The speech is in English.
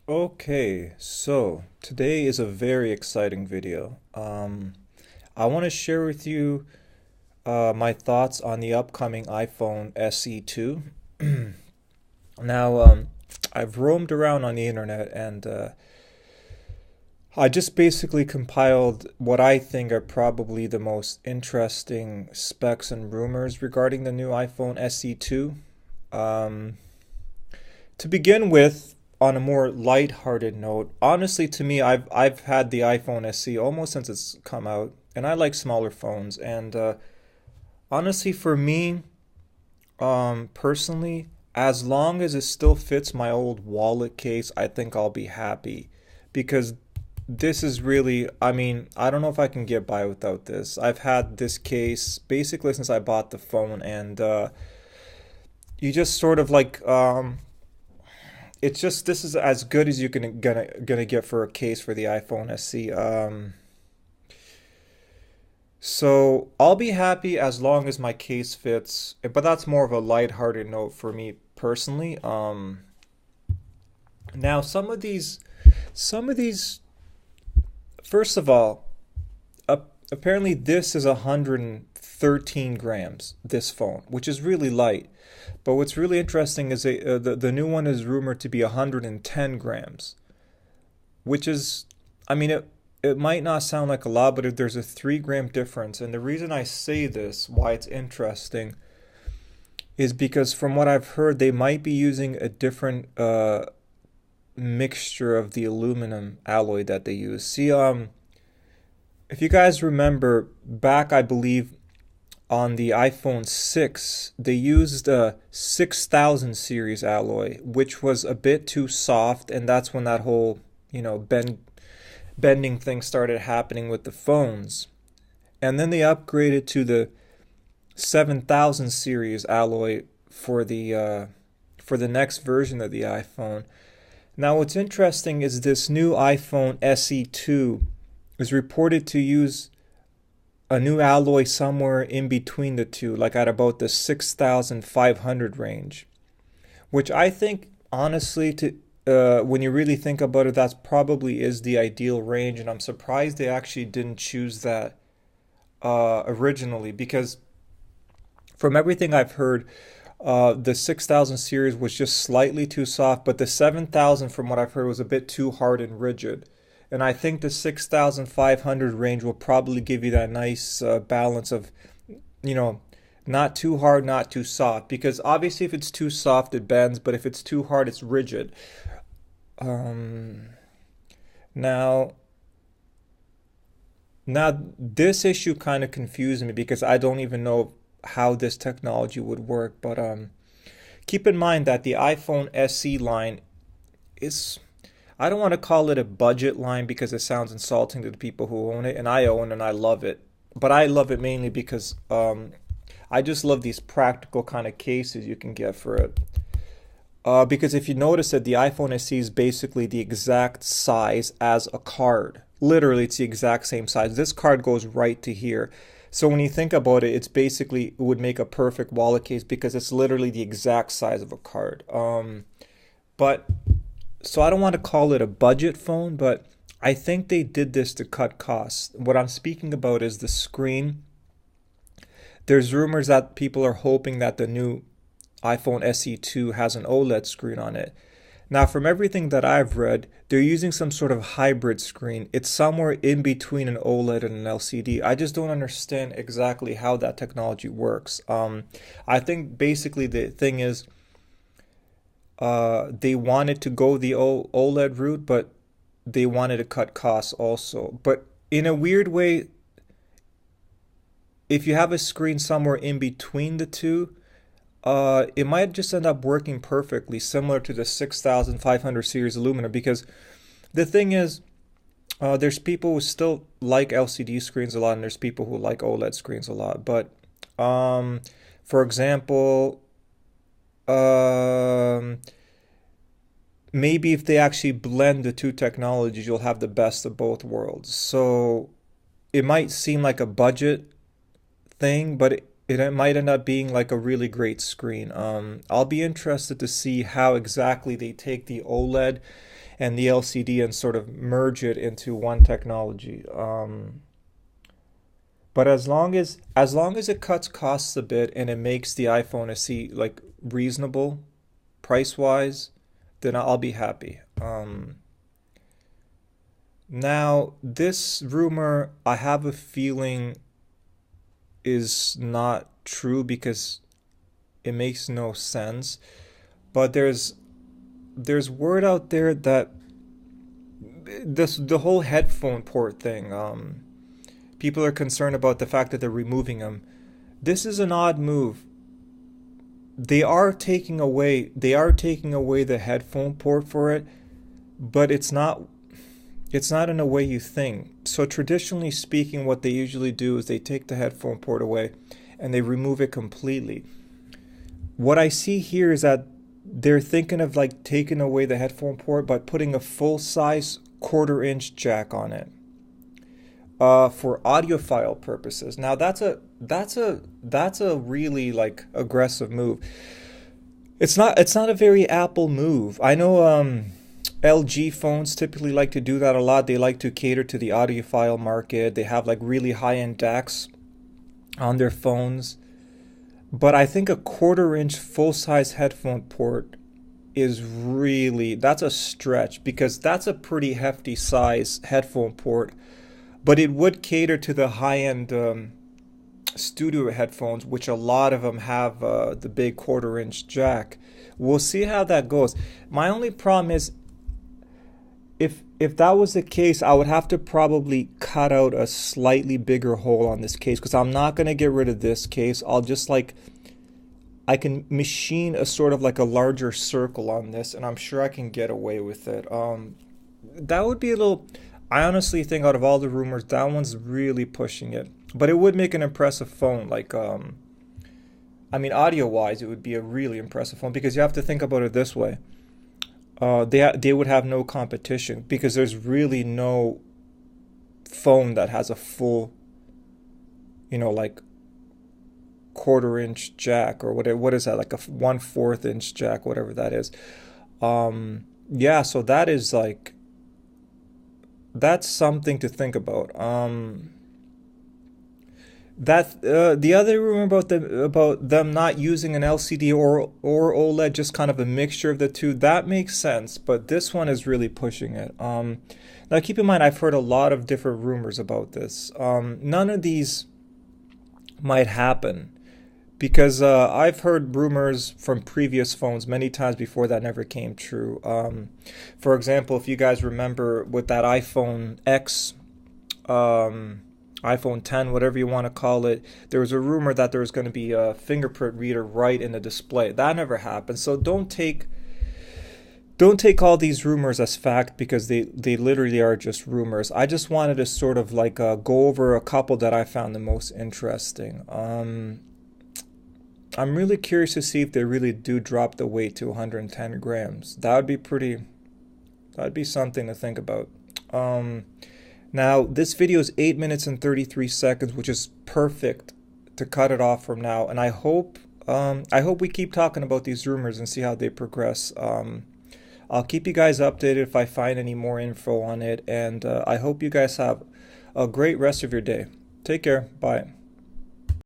Okay, so today is a very exciting video. I want to share with you my thoughts on the upcoming iPhone SE 2. Now, I've roamed around on the internet and I just basically compiled what I think are probably the most interesting specs and rumors regarding the new iPhone SE 2. Um, To begin with, on a more light-hearted note, honestly, to me, I've had the iPhone SE almost since it's come out, and I like smaller phones. And honestly, for me, personally, as long as it still fits my old wallet case, I think I'll be happy, because this is really, I mean, I don't know if I can get by without this. I've had this case basically since I bought the phone, and you just sort of like it's just this is as good as you're gonna get for a case for the iPhone SE. So I'll be happy as long as my case fits, but that's more of a lighthearted note for me personally. Now some of these, first of all, apparently this is 113 grams, this phone, which is really light. But what's really interesting is the new one is rumored to be 110 grams, which is, I mean, it might not sound like a lot, but if there's a 3 gram difference. And the reason I say this, why it's interesting, is because from what I've heard, they might be using a different mixture of the aluminum alloy that they use. See, if you guys remember back, I believe on the iPhone 6, they used a 6000 series alloy, which was a bit too soft, and that's when that whole, bending thing started happening with the phones. And then they upgraded to the 7000 series alloy for the next version of the iPhone. Now, what's interesting is this new iPhone SE 2 is reported to use a new alloy somewhere in between the two, like at about the 6500 range, which I think, honestly, to when you really think about it, that probably is the ideal range, and I'm surprised they actually didn't choose that originally, because from everything I've heard, the 6000 series was just slightly too soft, but the 7000, from what I've heard, was a bit too hard and rigid. And I think the 6500 range will probably give you that nice balance of, you know, not too hard, not too soft. Because obviously, if it's too soft, it bends, but if it's too hard, it's rigid. Um, now, now this issue kind of confused me because I don't even know how this technology would work. But keep in mind that the iPhone SE line is, I don't want to call it a budget line because it sounds insulting to the people who own it, and I own and I love it. But I love it mainly because I just love these practical kind of cases you can get for it. Because if you notice that the iPhone SE is basically the exact size as a card. Literally, it's the exact same size. This card goes right to here. So when you think about it, it's basically, it would make a perfect wallet case because it's literally the exact size of a card. But so I don't want to call it a budget phone, but I think they did this to cut costs. What I'm speaking about is the screen. There's rumors that people are hoping that the new iPhone SE 2 has an OLED screen on it. Now, from everything that I've read, they're using some sort of hybrid screen. It's somewhere in between an OLED and an LCD. I just don't understand exactly how that technology works. I think basically the thing is, they wanted to go the OLED route, but they wanted to cut costs also. But in a weird way, if you have a screen somewhere in between the two, it might just end up working perfectly, similar to the 6500 series aluminum. Because the thing is, there's people who still like LCD screens a lot, and there's people who like OLED screens a lot. But for example, um, maybe if they actually blend the two technologies, you'll have the best of both worlds. So it might seem like a budget thing, but it might end up being like a really great screen. I'll be interested to see how exactly they take the OLED and the LCD and sort of merge it into one technology. But as long as it cuts costs a bit and it makes the iPhone SE like reasonable price wise, then I'll be happy. Now this rumor, I have a feeling is not true because it makes no sense. But there's word out there that the whole headphone port thing. People are concerned about the fact that they're removing them. This is an odd move. They are taking away the headphone port for it, but it's not in a way you think. So traditionally speaking, what they usually do is they take the headphone port away and they remove it completely. What I see here is that they're thinking of like taking away the headphone port but putting a full size quarter-inch jack on it for audiophile purposes. Now that's a really like aggressive move. It's not a very Apple move. I know LG phones typically like to do that a lot. They like to cater to the audiophile market. They have like really high-end DACs on their phones. But I think a quarter-inch full-size headphone port is really, that's a stretch because that's a pretty hefty size headphone port. But it would cater to the high-end studio headphones, which a lot of them have the big quarter-inch jack. We'll see how that goes. My only problem is if that was the case, I would have to probably cut out a slightly bigger hole on this case because I'm not going to get rid of this case. I'll just like, I can machine a sort of like a larger circle on this, and I'm sure I can get away with it. That would be a little, I honestly think out of all the rumors, that one's really pushing it. But it would make an impressive phone. Like, I mean, audio-wise, it would be a really impressive phone because you have to think about it this way. They would have no competition because there's really no phone that has a full, like quarter-inch jack or whatever. What is that? Like a 1/4 inch jack, whatever that is. Yeah, so that is like, that's something to think about. That the other rumor about them not using an LCD or OLED, just kind of a mixture of the two, that makes sense. But this one is really pushing it. Now keep in mind, I've heard a lot of different rumors about this. None of these might happen because I've heard rumors from previous phones many times before that never came true. For example, if you guys remember with that iPhone X. iPhone 10, whatever you want to call it, there was a rumor that there was going to be a fingerprint reader right in the display. That never happened. So don't take all these rumors as fact because they literally are just rumors. I just wanted to sort of like go over a couple that I found the most interesting. I'm really curious to see if they really do drop the weight to 110 grams. That'd be something to think about. Now, this video is 8 minutes and 33 seconds, which is perfect to cut it off from now. And I hope we keep talking about these rumors and see how they progress. I'll keep you guys updated if I find any more info on it. And I hope you guys have a great rest of your day. Take care. Bye.